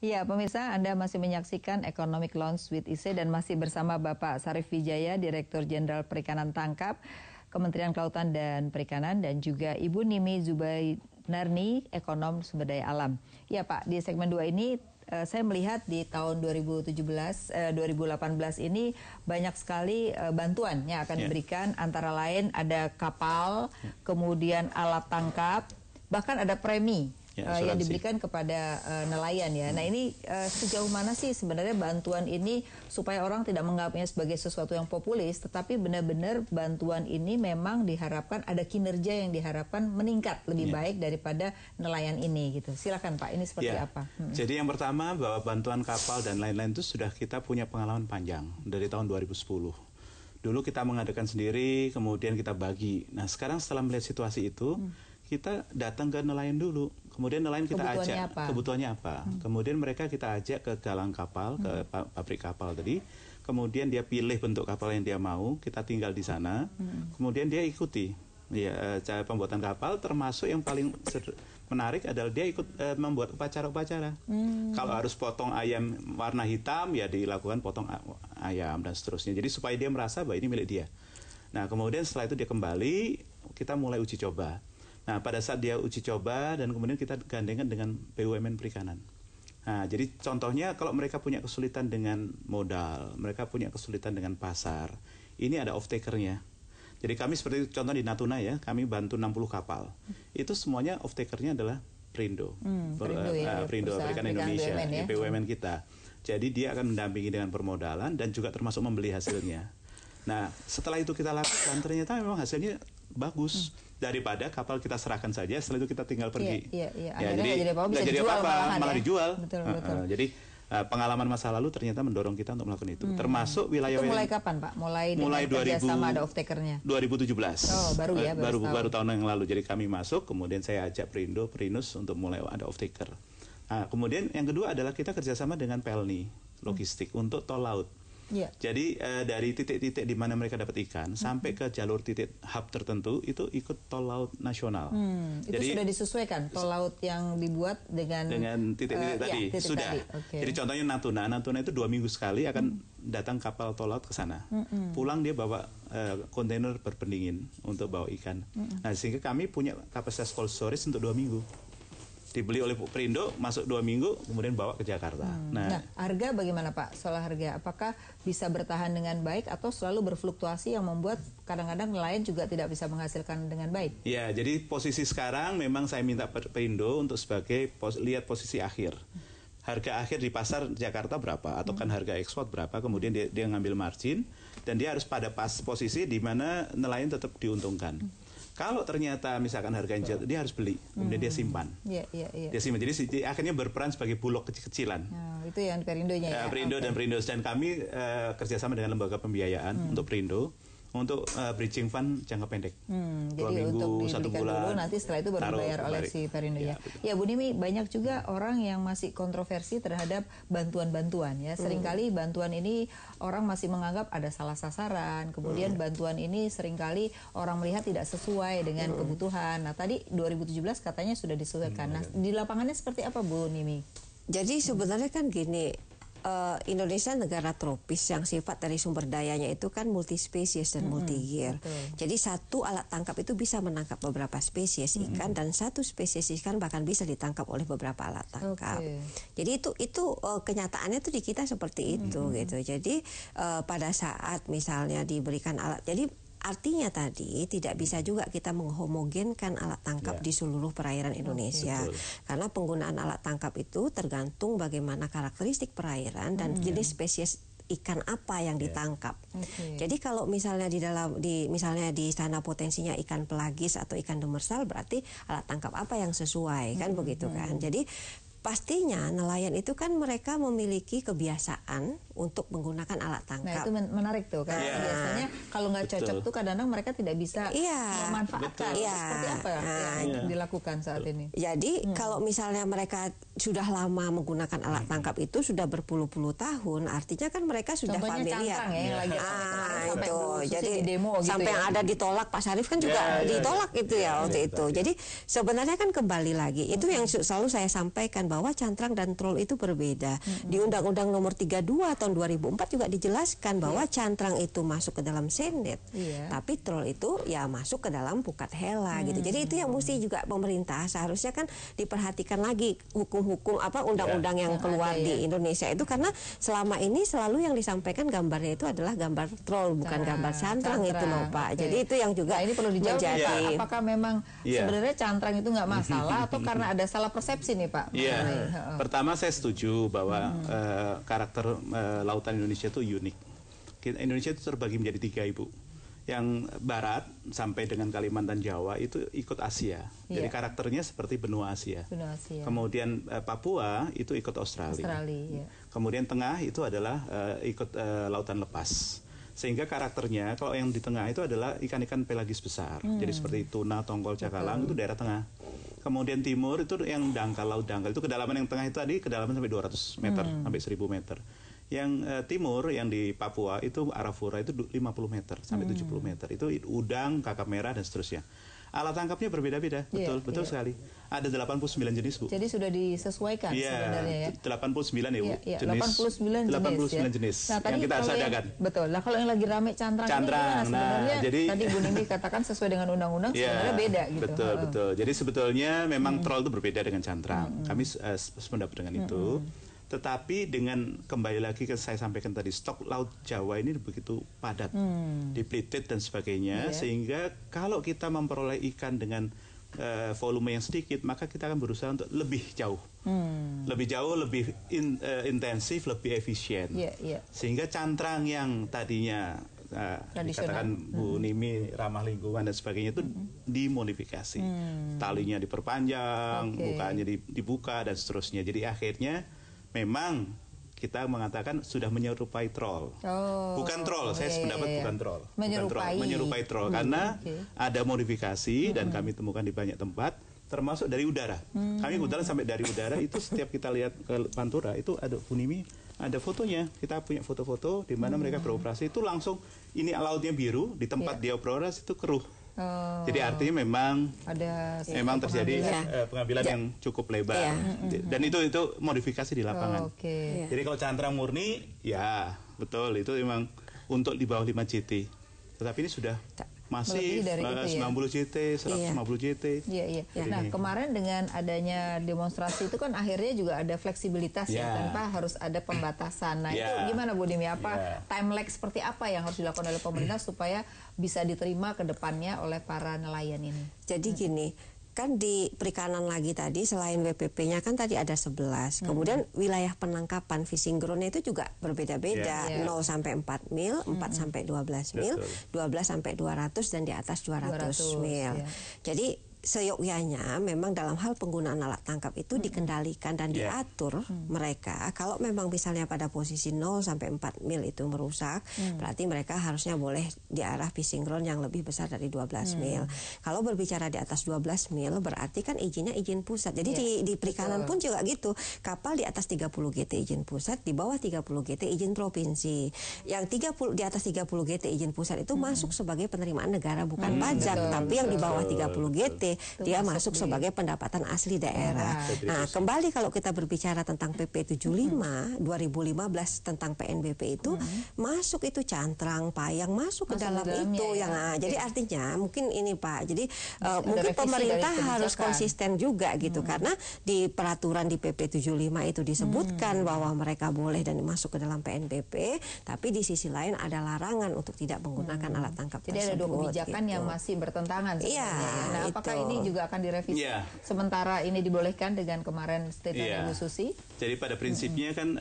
Iya, pemirsa, Anda masih menyaksikan Economic Lounge with IC dan masih bersama Bapak Sarif Wijaya, Direktur Jenderal Perikanan Tangkap, Kementerian Kelautan dan Perikanan, dan juga Ibu Nimi Zubainarni, Ekonom Sumber Daya Alam. Ya Pak, di segmen 2 ini saya melihat di tahun 2018 ini banyak sekali bantuan yang akan diberikan, antara lain ada kapal, kemudian alat tangkap, bahkan ada premi yang diberikan kepada nelayan ya. Nah ini sejauh mana sih sebenarnya bantuan ini supaya orang tidak menganggapnya sebagai sesuatu yang populis, tetapi benar-benar bantuan ini memang diharapkan ada kinerja yang diharapkan meningkat lebih baik daripada nelayan ini gitu. Silakan Pak, ini seperti apa? Jadi yang pertama bahwa bantuan kapal dan lain-lain itu sudah kita punya pengalaman panjang dari tahun 2010. Dulu kita mengadakan sendiri, kemudian kita bagi. Nah sekarang setelah melihat situasi itu, kita datang ke nelayan dulu, kemudian nelayan kita ajak kebutuhannya apa, kemudian mereka kita ajak ke galang kapal, ke pabrik kapal tadi, kemudian dia pilih bentuk kapal yang dia mau, kita tinggal di sana, kemudian dia ikuti cara pembuatan kapal, termasuk yang paling menarik adalah dia ikut membuat upacara-upacara. Kalau harus potong ayam warna hitam, ya dilakukan potong ayam dan seterusnya. Jadi supaya dia merasa bahwa ini milik dia. Nah kemudian setelah itu dia kembali, kita mulai uji coba. Nah, pada saat dia uji coba dan kemudian kita gandengan dengan BUMN Perikanan. Nah, jadi contohnya kalau mereka punya kesulitan dengan modal, mereka punya kesulitan dengan pasar, ini ada off-takernya. Jadi kami seperti contoh di Natuna ya, kami bantu 60 kapal. Itu semuanya off-takernya adalah Perindo. Perindo Perikanan Indonesia, BUMN kita. Jadi dia akan mendampingi dengan permodalan dan juga termasuk membeli hasilnya. Nah, setelah itu kita lakukan, ternyata memang hasilnya bagus. Daripada kapal kita serahkan saja, setelah itu kita tinggal pergi. Jadi nggak jadi apa-apa, malah dijual. Betul. Jadi pengalaman masa lalu ternyata mendorong kita untuk melakukan itu. Termasuk wilayah. Itu mulai kapan Pak? Mulai 2000, sama ada off-takernya? 2017. Oh, baru ya? Baru tahun yang lalu. Jadi kami masuk, kemudian saya ajak Perindo, Perinus untuk mulai ada off-taker. Nah, kemudian yang kedua adalah kita kerjasama dengan Pelni Logistik untuk tol laut. Jadi dari titik-titik di mana mereka dapat ikan sampai ke jalur titik hub tertentu itu ikut tol laut nasional. Itu jadi, sudah disesuaikan tol laut yang dibuat dengan titik-titik tadi sudah. Jadi contohnya Natuna itu 2 minggu sekali akan datang kapal tol laut ke sana. Pulang dia bawa kontainer berpendingin untuk bawa ikan. Nah sehingga kami punya kapasitas cold storage untuk 2 minggu. Dibeli oleh Perindo, masuk 2 minggu, kemudian bawa ke Jakarta. Nah, harga bagaimana Pak? Soal harga, apakah bisa bertahan dengan baik atau selalu berfluktuasi yang membuat kadang-kadang nelayan juga tidak bisa menghasilkan dengan baik? Ya, jadi posisi sekarang memang saya minta Perindo untuk sebagai lihat posisi akhir. Harga akhir di pasar Jakarta berapa, atau kan harga ekspor berapa, kemudian dia ngambil margin, dan dia harus pada posisi di mana nelayan tetap diuntungkan. Kalau ternyata misalkan harganya jatuh, dia harus beli, kemudian dia simpan. Dia simpan. Jadi akhirnya berperan sebagai bulog kecil-kecilan. Itu yang Perindonya ya. Perindo dan Perindo, dan kami kerjasama dengan lembaga pembiayaan untuk Perindo untuk bridging fund jangka pendek. 2 minggu, 1 bulan. Dulu, nanti setelah itu baru dibayar oleh si Perindo ya. Ya Bu Nimi, banyak juga orang yang masih kontroversi terhadap bantuan-bantuan ya. Seringkali bantuan ini orang masih menganggap ada salah sasaran. Kemudian bantuan ini seringkali orang melihat tidak sesuai dengan kebutuhan. Nah tadi 2017 katanya sudah disesuaikan. Nah di lapangannya seperti apa Bu Nimi? Jadi sebenarnya kan gini, Indonesia negara tropis yang sifat dari sumber dayanya itu kan multispesies dan multi-year. Jadi satu alat tangkap itu bisa menangkap beberapa spesies ikan, dan satu spesies ikan bahkan bisa ditangkap oleh beberapa alat tangkap. Jadi itu kenyataannya itu di kita seperti itu gitu. Jadi pada saat misalnya diberikan alat, jadi artinya tadi tidak bisa juga kita menghomogenkan alat tangkap di seluruh perairan Indonesia. Karena penggunaan alat tangkap itu tergantung bagaimana karakteristik perairan dan jenis spesies ikan apa yang ditangkap. Jadi kalau misalnya misalnya di sana potensinya ikan pelagis atau ikan demersal, berarti alat tangkap apa yang sesuai kan begitu kan. Jadi pastinya nelayan itu kan mereka memiliki kebiasaan untuk menggunakan alat tangkap. Nah itu menarik tuh, karena biasanya kalau nggak cocok tuh kadang-kadang mereka tidak bisa memanfaatkan. Seperti apa yang dilakukan saat ini? Jadi kalau misalnya mereka sudah lama menggunakan alat tangkap itu sudah berpuluh-puluh tahun, artinya kan mereka sudah familiar. Itu jadi demo sampai yang ada ditolak Pak Sarif kan juga ditolak itu ya waktu itu. Jadi sebenarnya kan kembali lagi itu yang selalu saya sampaikan bahwa cantrang dan troll itu berbeda. Di Undang-Undang Nomor 32 tahun 2004 juga dijelaskan bahwa cantrang itu masuk ke dalam sendet, tapi troll itu ya masuk ke dalam pukat hela gitu. Jadi itu yang mesti juga pemerintah seharusnya kan diperhatikan lagi hukum-hukum undang-undang yang keluar di Indonesia itu, karena selama ini selalu yang disampaikan gambarnya itu adalah gambar troll, bukan gambar cantrang itu loh Pak. Jadi itu yang juga ini perlu dijawab menjadi, Pak, apakah memang sebenarnya cantrang itu nggak masalah atau karena ada salah persepsi nih Pak? Iya, pertama saya setuju bahwa karakter lautan Indonesia itu unik. Indonesia itu terbagi menjadi 3 Ibu. Yang barat sampai dengan Kalimantan Jawa itu ikut Asia. Jadi karakternya seperti benua Asia. Kemudian Papua itu ikut Australia. Kemudian tengah itu adalah ikut lautan lepas. Sehingga karakternya kalau yang di tengah itu adalah ikan-ikan pelagis besar. Jadi seperti tuna, tongkol, cakalang itu daerah tengah. Kemudian timur itu yang dangkal, laut dangkal. Itu kedalaman yang tengah itu tadi kedalaman sampai 200 meter, sampai 1000 meter. Yang timur, yang di Papua itu Arafura itu 50 meter sampai 70 meter. Itu udang, kakap merah dan seterusnya. Alat tangkapnya berbeda-beda, betul sekali. Ada 89 jenis, Bu. Jadi sudah disesuaikan sebenarnya ya. 89 ya, Bu. Jenis, 89 jenis nah, yang kita harus adakan. Betul. Nah, kalau yang lagi rame cantrang ini sebenarnya jadi tadi Bu Nimi katakan sesuai dengan undang-undang sebenarnya beda gitu. Betul. Jadi sebetulnya memang troll itu berbeda dengan cantrang. Kami sependapat dengan itu. Tetapi dengan kembali lagi ke saya sampaikan tadi, stok laut Jawa ini begitu padat, depleted dan sebagainya, sehingga kalau kita memperoleh ikan dengan volume yang sedikit, maka kita akan berusaha untuk lebih jauh, lebih intensif, lebih efisien, sehingga cantrang yang tadinya dikatakan Bu Nimi ramah lingkungan dan sebagainya itu dimodifikasi, talinya diperpanjang, bukanya dibuka dan seterusnya. Jadi akhirnya memang kita mengatakan sudah menyerupai troll. Bukan troll, saya sependapat bukan troll. Menyerupai troll karena ada modifikasi dan kami temukan di banyak tempat, termasuk dari udara. Kami kebetulan sampai dari udara itu setiap kita lihat ke Pantura itu ada Bu Nimi, ada fotonya. Kita punya foto-foto di mana mereka beroperasi itu langsung ini lautnya biru, di tempat dia beroperasi itu keruh. Jadi artinya memang terjadi pengambilan yang cukup lebar dan itu modifikasi di lapangan. Jadi kalau cantrang murni ya betul itu memang untuk di bawah 5 JT. Tetapi ini sudah masih 90 JT, 150 JT. Nah, kemarin dengan adanya demonstrasi itu kan akhirnya juga ada fleksibilitas tanpa harus ada pembatasan. Nah, itu gimana Bu Nimi? Apa time lag seperti apa yang harus dilakukan oleh pemerintah supaya bisa diterima ke depannya oleh para nelayan ini? Jadi gini, kan di perikanan lagi tadi selain WPP-nya kan tadi ada 11. Kemudian wilayah penangkapan fishing ground-nya itu juga berbeda-beda. 0 sampai 4 mil, 4 sampai 12 mil, 12 sampai 200 dan di atas 200 mil. Jadi seyogyanya memang dalam hal penggunaan alat tangkap itu dikendalikan dan diatur mereka. Kalau memang misalnya pada posisi 0 sampai 4 mil itu merusak, berarti mereka harusnya boleh di arah fishing ground yang lebih besar dari 12 mil. Kalau berbicara di atas 12 mil berarti kan izinnya izin pusat. Jadi di perikanan pun juga gitu. Kapal di atas 30 GT izin pusat, di bawah 30 GT izin provinsi. Yang di atas 30 GT izin pusat itu masuk sebagai penerimaan negara bukan pajak, tapi yang di bawah 30 GT dia masuk sebagai pendapatan asli daerah. Nah, kembali kalau kita berbicara tentang PP 75 2015 tentang PNBP itu masuk itu cantrang, payang masuk ke dalam itu jadi artinya mungkin ini Pak. Jadi mungkin pemerintah harus konsisten juga gitu karena di peraturan di PP 75 itu disebutkan bahwa mereka boleh dan masuk ke dalam PNBP, tapi di sisi lain ada larangan untuk tidak menggunakan alat tangkap tersebut. Jadi ada 2 kebijakan yang masih bertentangan sebenarnya. Nah, apakah ini juga akan direvisi sementara ini dibolehkan dengan kemarin statement Ibu Susi? Jadi pada prinsipnya kan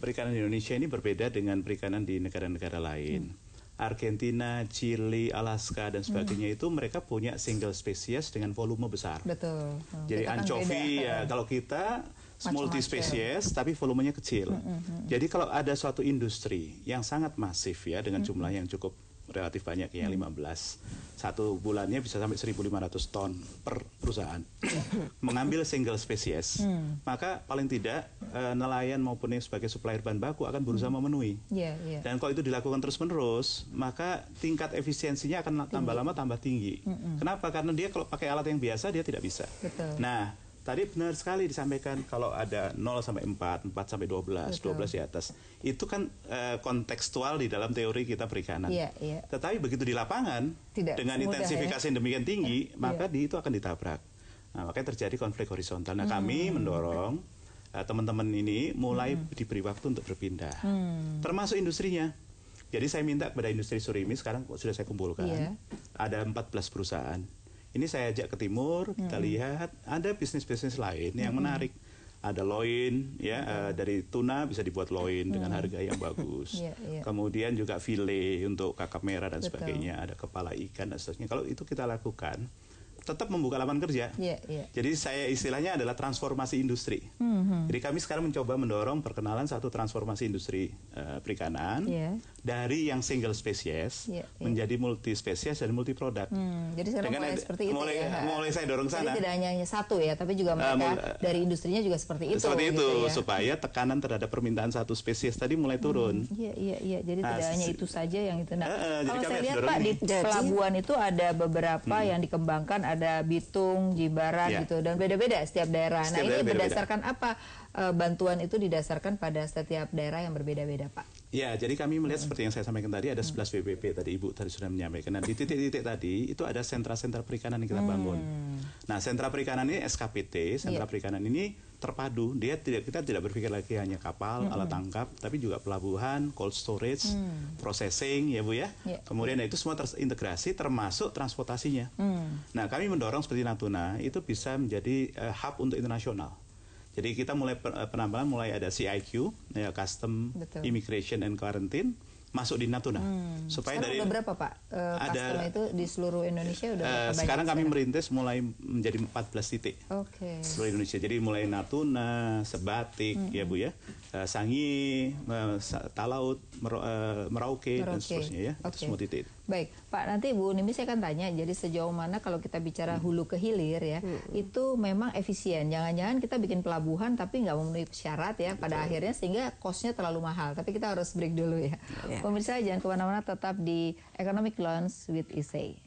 perikanan Indonesia ini berbeda dengan perikanan di negara-negara lain. Argentina, Chili, Alaska dan sebagainya itu mereka punya single spesies dengan volume besar. Betul. Jadi ancovi kalau kita multi spesies tapi volumenya kecil. Jadi kalau ada suatu industri yang sangat masif dengan jumlah yang cukup relatif banyak yang 15, satu bulannya bisa sampai 1.500 ton per perusahaan mengambil single spesies, maka paling tidak nelayan maupun yang sebagai supplier bahan baku akan berusaha memenuhi. Dan kalau itu dilakukan terus-menerus, maka tingkat efisiensinya akan tambah lama tambah tinggi. Kenapa? Karena dia kalau pakai alat yang biasa dia tidak bisa. Nah, Tadi benar sekali disampaikan kalau ada 0 sampai 4, 4 sampai 12, Betul. 12 di atas. Itu kan kontekstual di dalam teori kita perikanan. Tetapi begitu di lapangan, dengan intensifikasi yang demikian tinggi, maka itu akan ditabrak. Nah, makanya terjadi konflik horizontal. Nah, kami mendorong teman-teman ini mulai diberi waktu untuk berpindah. Termasuk industrinya. Jadi saya minta kepada industri Surimi, sekarang sudah saya kumpulkan. Ada 14 perusahaan. Ini saya ajak ke timur, kita lihat ada bisnis-bisnis lain yang menarik. Ada loin, ya dari tuna bisa dibuat loin dengan harga yang bagus. Kemudian juga file untuk kakap merah dan sebagainya. Ada kepala ikan dan seterusnya. Kalau itu kita lakukan, tetap membuka lapangan kerja. Jadi saya istilahnya adalah transformasi industri. Jadi kami sekarang mencoba mendorong perkenalan satu transformasi industri perikanan dari yang single spesies menjadi multi spesies dan multi produk. Jadi sekarang mulai seperti itu mulai saya dorong sana. Jadi tidak hanya satu ya, tapi juga mereka dari industrinya juga seperti itu. Seperti itu gitu supaya tekanan terhadap permintaan satu spesies tadi mulai turun. Iya. Jadi tidak hanya itu saja yang itu. Nah, kalau saya lihat Pak ini. di pelabuhan itu ada beberapa yang dikembangkan, ada Bitung, Jimbaran gitu, dan beda-beda setiap daerah. Nah, ini berdasarkan apa? Bantuan itu didasarkan pada setiap daerah yang berbeda-beda, Pak. Ya, jadi kami melihat seperti yang saya sampaikan tadi, ada 11 BPP tadi Ibu tadi sudah menyampaikan. Dan di titik-titik tadi itu ada sentra-sentra perikanan yang kita bangun. Nah, sentra perikanan ini SKPT, sentra perikanan ini terpadu. Kita tidak berpikir lagi hanya kapal, alat tangkap, tapi juga pelabuhan, cold storage, processing, ya Bu ya. Kemudian itu semua terintegrasi termasuk transportasinya. Nah, kami mendorong seperti Natuna itu bisa menjadi hub untuk internasional. Jadi kita mulai penambangan mulai ada CIQ, ya, Custom, Immigration and Quarantine, masuk di Natuna. Supaya sekarang udah berapa Pak? Custom itu di seluruh Indonesia udah berapa sekarang kami merintis mulai menjadi 14 titik. Seluruh Indonesia. Jadi mulai Natuna, Sebatik, ya Bu ya, Sangi, Talaut, Merauke dan seterusnya ya. Itu semua titik. Baik, Pak, nanti Bu Nimi saya akan tanya, jadi sejauh mana kalau kita bicara hulu ke hilir ya, itu memang efisien. Jangan-jangan kita bikin pelabuhan tapi nggak memenuhi syarat ya pada akhirnya sehingga cost-nya terlalu mahal. Tapi kita harus break dulu ya. Pemirsa jangan kemana-mana, tetap di Economic Lounge with ISEI.